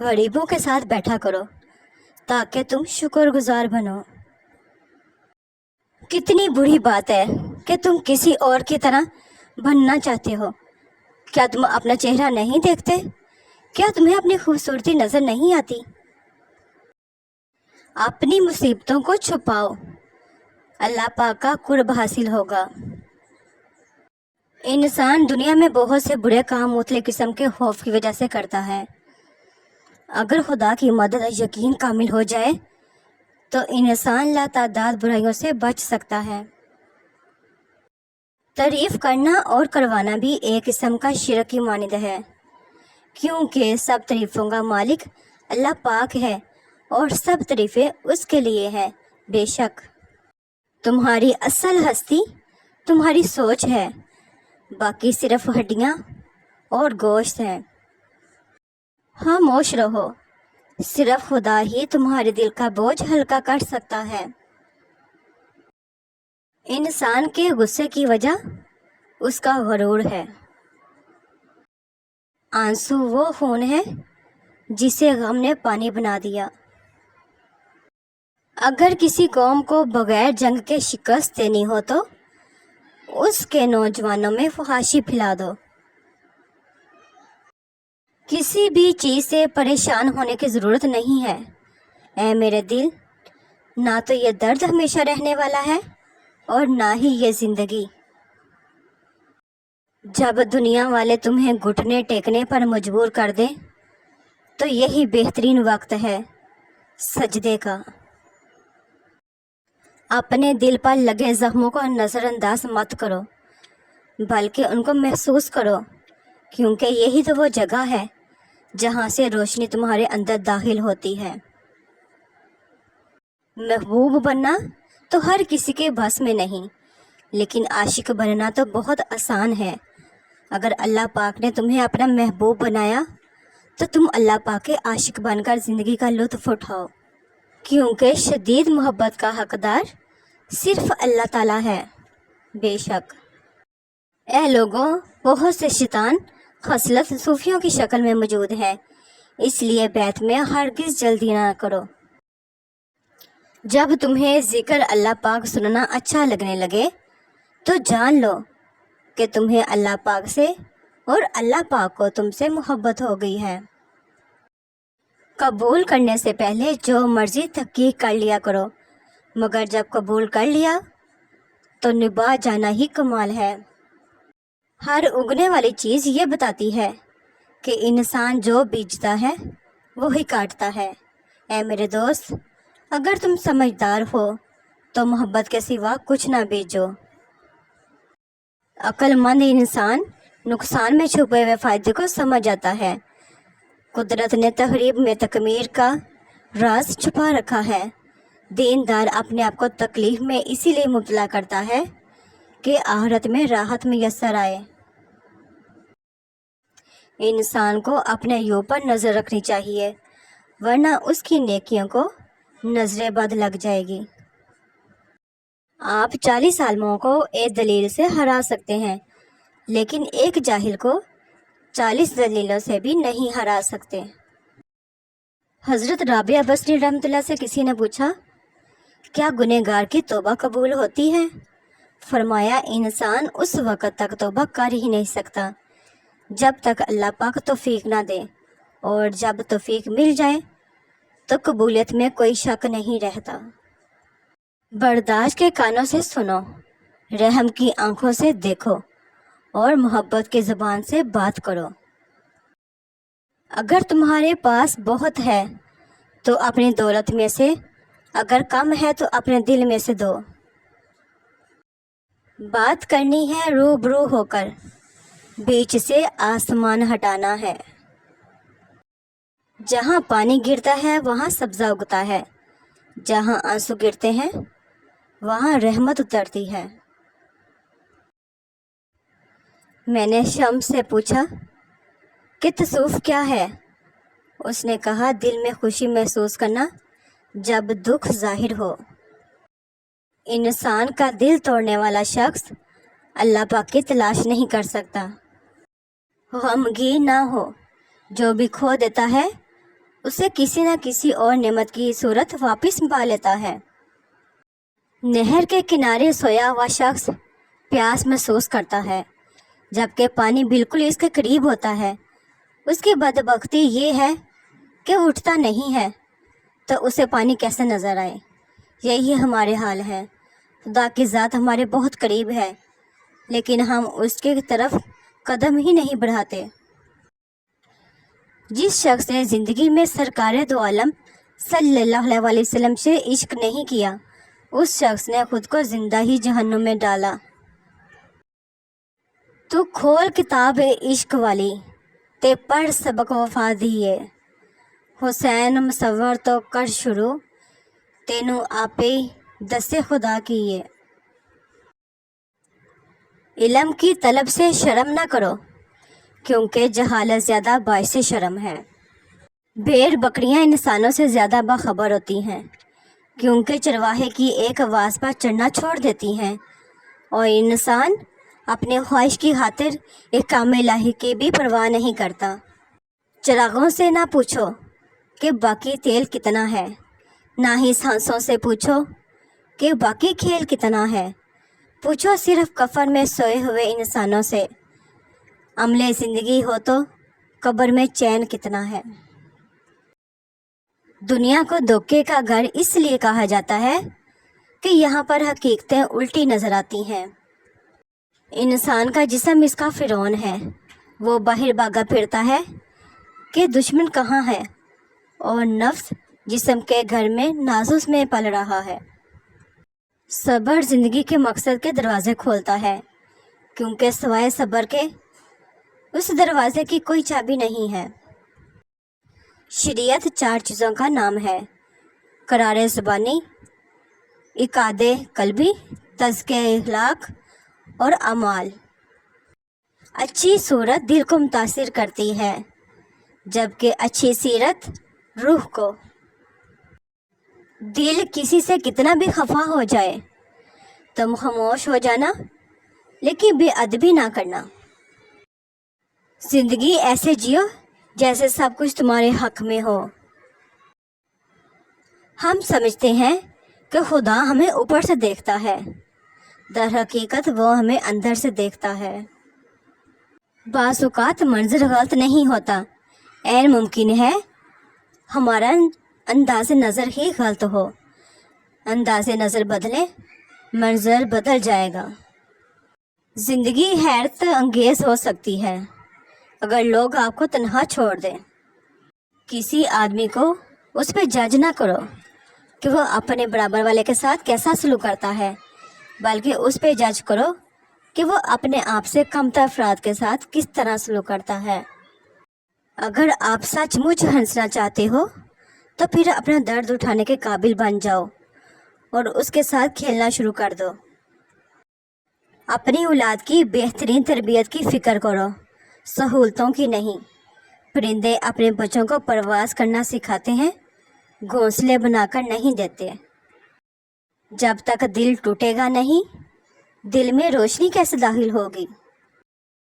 गरीबों के साथ बैठा करो ताकि तुम शुक्रगुजार बनो। कितनी बुरी बात है कि तुम किसी और की तरह बनना चाहते हो। क्या तुम अपना चेहरा नहीं देखते? क्या तुम्हें अपनी खूबसूरती नजर नहीं आती? अपनी मुसीबतों को छुपाओ, अल्लाह पाक का कुर्ब हासिल होगा। इंसान दुनिया में बहुत से बुरे काम मुख्तलिफ किस्म के खौफ की वजह से करता है। अगर खुदा की मदद और यकीन कामिल हो जाए तो इंसान लातादाद बुराइयों से बच सकता है। तारीफ करना और करवाना भी एक किस्म का शिरक की मानिंद है, क्योंकि सब तारीफों का मालिक अल्लाह पाक है और सब तारीफें उसके लिए हैं। बेशक तुम्हारी असल हस्ती तुम्हारी सोच है, बाकी सिर्फ हड्डियाँ और गोश्त है। खामोश रहो, सिर्फ खुदा ही तुम्हारे दिल का बोझ हल्का कर सकता है। इंसान के गुस्से की वजह उसका गरूर है। आंसू वो खून है जिसे गम ने पानी बना दिया। अगर किसी कौम को बगैर जंग के शिकस्त देनी हो तो उसके नौजवानों में फहाशी फैला दो। किसी भी चीज़ से परेशान होने की ज़रूरत नहीं है। ऐ मेरे दिल, ना तो ये दर्द हमेशा रहने वाला है और ना ही ये ज़िंदगी। जब दुनिया वाले तुम्हें घुटने टेकने पर मजबूर कर दें तो यही बेहतरीन वक्त है सजदे का। अपने दिल पर लगे जख्मों को नज़रअंदाज मत करो, बल्कि उनको महसूस करो, क्योंकि यही तो वो जगह है जहाँ से रोशनी तुम्हारे अंदर दाखिल होती है। महबूब बनना तो हर किसी के बस में नहीं, लेकिन आशिक बनना तो बहुत आसान है। अगर अल्लाह पाक ने तुम्हें अपना महबूब बनाया तो तुम अल्लाह पाक के आशिक बनकर ज़िंदगी का लुत्फ़ उठाओ, क्योंकि शदीद मोहब्बत का हकदार सिर्फ अल्लाह ताला है। बेशक ऐ लोगों, बहुत से शैतान खसलत सूफियों की शक्ल में मौजूद है, इसलिए बैत में हरगिज़ जल्दी ना करो। जब तुम्हें जिक्र अल्लाह पाक सुनना अच्छा लगने लगे तो जान लो कि तुम्हें अल्लाह पाक से और अल्लाह पाक को तुमसे मोहब्बत हो गई है। कबूल करने से पहले जो मर्जी तहकीक कर लिया करो, मगर जब कबूल कर लिया तो निभा जाना ही कमाल है। हर उगने वाली चीज़ ये बताती है कि इंसान जो बीजता है वो ही काटता है। ऐ मेरे दोस्त, अगर तुम समझदार हो तो मोहब्बत के सिवा कुछ ना बीजो। अक्लमंद इंसान नुकसान में छुपे हुए फ़ायदे को समझ जाता है। कुदरत ने तकरीब में तकमीर का राज छुपा रखा है। दीनदार अपने आप को तकलीफ में इसीलिए मुब्तला करता है कि आखिरत में राहत मैसर आए। इंसान को अपने यूं पर नज़र रखनी चाहिए, वरना उसकी नेकियों को नजरे बद लग जाएगी। आप 40 आलिमों को एक दलील से हरा सकते हैं, लेकिन एक जाहिल को 40 दलीलों से भी नहीं हरा सकते। हज़रत राबिया बसरी रहमतुल्लाह से किसी ने पूछा, क्या गुनहगार की तौबा कबूल होती है? फरमाया, इंसान उस वक़्त तक तौबा कर ही नहीं सकता जब तक अल्लाह पाक तौफीक ना दे, और जब तौफीक मिल जाए तो कबूलियत में कोई शक नहीं रहता। बर्दाश्त के कानों से सुनो, रहम की आंखों से देखो और मोहब्बत की ज़बान से बात करो। अगर तुम्हारे पास बहुत है तो अपनी दौलत में से, अगर कम है तो अपने दिल में से दो। बात करनी है रूबरू होकर, बीच से आसमान हटाना है। जहाँ पानी गिरता है वहाँ सब्ज़ा उगता है, जहाँ आंसू गिरते हैं वहाँ रहमत उतरती है। मैंने शम्स से पूछा कि तसूफ़ क्या है? उसने कहा, दिल में खुशी महसूस करना जब दुख जाहिर हो। इंसान का दिल तोड़ने वाला शख्स अल्लाह पाक की तलाश नहीं कर सकता। गमगीन ना हो, जो भी खो देता है اسے کسی نہ کسی اور نعمت کی صورت واپس پا لیتا ہے۔ نہر کے کنارے سویا ہوا شخص پیاس محسوس کرتا ہے، جبکہ پانی بالکل اس کے قریب ہوتا ہے۔ اس کی بدبختی یہ ہے کہ وہ اٹھتا نہیں ہے، تو اسے پانی کیسے نظر آئے؟ یہی ہمارے حال ہے۔ خدا کی ذات ہمارے بہت قریب ہے، لیکن ہم اس کے طرف قدم ہی نہیں بڑھاتے۔ جس شخص نے زندگی میں سرکار دو عالم صلی اللہ علیہ وسلم سے عشق نہیں کیا، اس شخص نے خود کو زندہ ہی جہنم میں ڈالا۔ تو کھول کتاب عشق والی تے پڑھ سبق وفا دیے، حسین مصور تو کر شروع تینوں آپے دسے خدا کیے۔ علم کی طلب سے شرم نہ کرو، کیونکہ جہالت زیادہ باعث شرم ہے۔ بھیڑ بکریاں انسانوں سے زیادہ باخبر ہوتی ہیں، کیونکہ چرواہے کی ایک آواز پر چڑھنا چھوڑ دیتی ہیں، اور انسان اپنے خواہش کی خاطر احکام الہی کی بھی پرواہ نہیں کرتا۔ چراغوں سے نہ پوچھو کہ باقی تیل کتنا ہے، نہ ہی سانسوں سے پوچھو کہ باقی کھیل کتنا ہے۔ پوچھو صرف کفن میں سوئے ہوئے انسانوں سے، عملے زندگی ہو تو قبر میں چین کتنا ہے۔ دنیا کو دھوکے کا گھر اس لیے کہا جاتا ہے کہ یہاں پر حقیقتیں الٹی نظر آتی ہیں۔ انسان کا جسم اس کا فرعون ہے، وہ باہر بھاگا پھرتا ہے کہ دشمن کہاں ہے، اور نفس جسم کے گھر میں نازوس میں پل رہا ہے۔ صبر زندگی کے مقصد کے دروازے کھولتا ہے، کیونکہ سوائے صبر کے اس دروازے کی کوئی چابی نہیں ہے۔ شریعت 4 چیزوں کا نام ہے: قرار زبانی، عقاد قلبی، تزکیہ اخلاق اور اعمال۔ اچھی صورت دل کو متاثر کرتی ہے، جبکہ اچھی سیرت روح کو۔ دل کسی سے کتنا بھی خفا ہو جائے تم خاموش ہو جانا، لیکن بے ادبی نہ کرنا۔ زندگی ایسے جیو جیسے سب کچھ تمہارے حق میں ہو۔ ہم سمجھتے ہیں کہ خدا ہمیں اوپر سے دیکھتا ہے، در حقیقت وہ ہمیں اندر سے دیکھتا ہے۔ بعض اوقات منظر غلط نہیں ہوتا، عین ممکن ہے ہمارا انداز نظر ہی غلط ہو۔ انداز نظر بدلے، منظر بدل جائے گا۔ زندگی حیرت انگیز ہو سکتی ہے اگر لوگ آپ کو تنہا چھوڑ دیں۔ کسی آدمی کو اس پہ جج نہ کرو کہ وہ اپنے برابر والے کے ساتھ کیسا سلوک کرتا ہے، بلکہ اس پہ جج کرو کہ وہ اپنے آپ سے کمتر افراد کے ساتھ کس طرح سلوک کرتا ہے۔ اگر آپ سچ مچ ہنسنا چاہتے ہو تو پھر اپنا درد اٹھانے کے قابل بن جاؤ اور اس کے ساتھ کھیلنا شروع کر دو۔ اپنی اولاد کی بہترین تربیت کی فکر کرو، سہولتوں کی نہیں۔ پرندے اپنے بچوں کو پرواز کرنا سکھاتے ہیں، گھونسلے بنا کر نہیں دیتے۔ جب تک دل ٹوٹے گا نہیں، دل میں روشنی کیسے داخل ہوگی؟